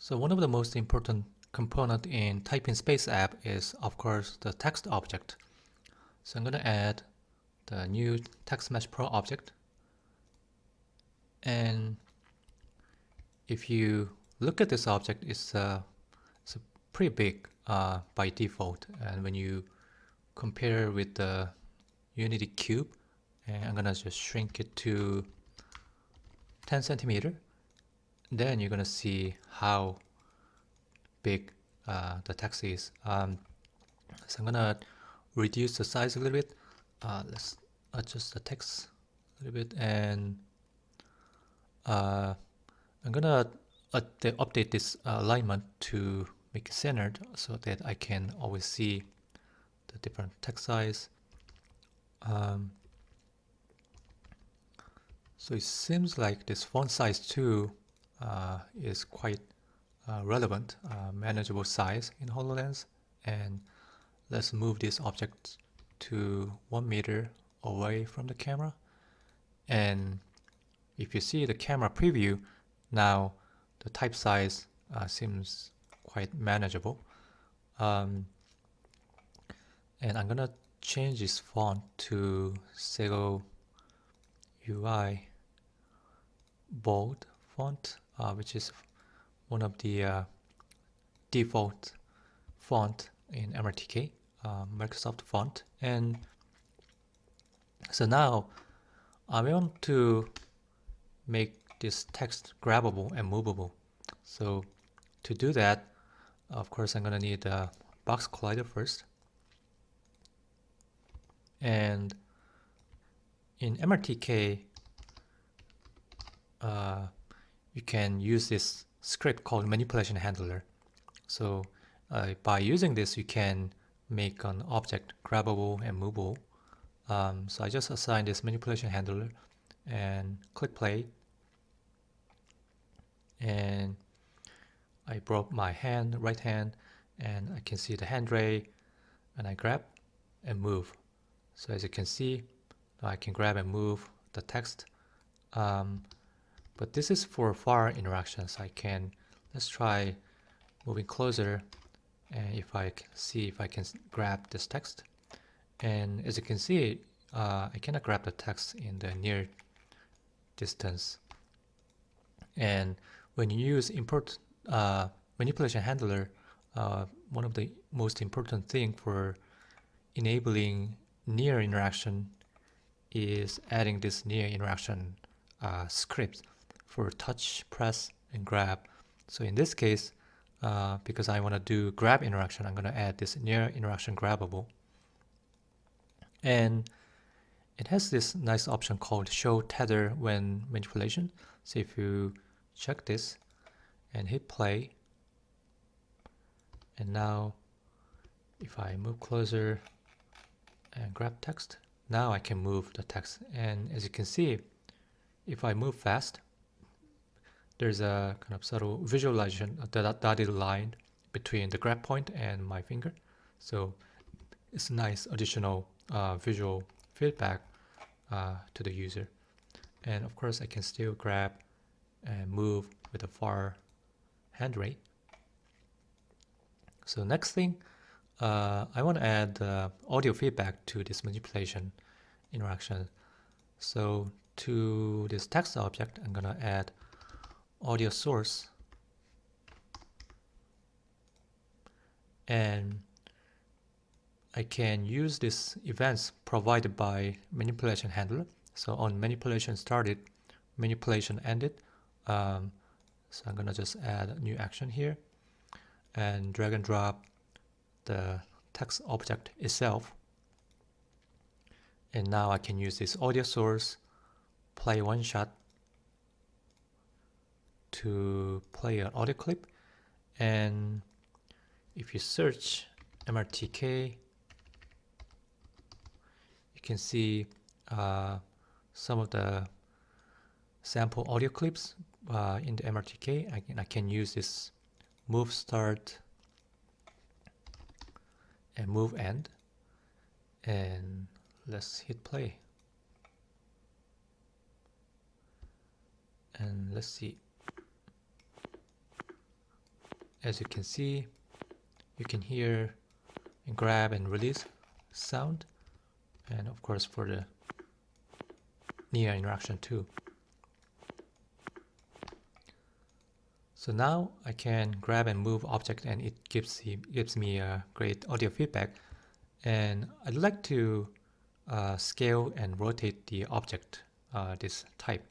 So one of the most important component in Typing Space app is, of course, the text object. So I'm going to add the new text mesh pro object. And if you look at this object, it's pretty big by default. And when you compare with the Unity cube, and I'm going to just shrink it to 10 centimeter, then you're going to see how big the text is. So I'm going to reduce the size a little bit. Let's adjust the text a little bit, and I'm gonna update this alignment to make it centered so that I can always see the different text size. So it seems like this font size too is quite relevant, manageable size in HoloLens. And let's move this object to 1 meter away from the camera. And if you see the camera preview, now the type size seems quite manageable. And I'm gonna change this font to Sego UI bold font, which is one of the default font in MRTK, Microsoft font. And so now I want to make this text grabbable and movable. So to do that, of course, I'm going to need a box collider first. And in MRTK, you can use this script called manipulation handler. So by using this, you can make an object grabbable and movable. So I just assigned this manipulation handler and click play. And I brought my right hand, and I can see the hand ray, and I grab and move. So as you can see, I can grab and move the text. But this is for far interactions. Let's try moving closer, and if I can see if I can grab this text. And as you can see, I cannot grab the text in the near distance. And when you use import manipulation handler, one of the most important thing for enabling near interaction is adding this near interaction script for touch, press, and grab. So in this case, because I want to do grab interaction, I'm going to add this near interaction grabbable. And it has this nice option called show tether when manipulation. So if you check this and hit play, and now if I move closer and grab text, now I can move the text. And as you can see, if I move fast, there's a kind of subtle visualization of the dotted line between the grab point and my finger. So it's a nice additional visual feedback to the user. And of course, I can still grab and move with a far hand rate. So next thing, I want to add audio feedback to this manipulation interaction. So to this text object, I'm going to add audio source. And I can use this events provided by manipulation handler. So on manipulation started, manipulation ended. So I'm going to just add a new action here and drag and drop the text object itself. And now I can use this audio source, play one shot to play an audio clip. And if you search MRTK, you can see some of the sample audio clips in the MRTK. I can use this move start and move end, and let's hit play. And let's see. as you can see, you can hear and grab and release sound, and of course for the near interaction too. So now I can grab and move object, and it gives me a great audio feedback. And I'd like to scale and rotate the object, this type.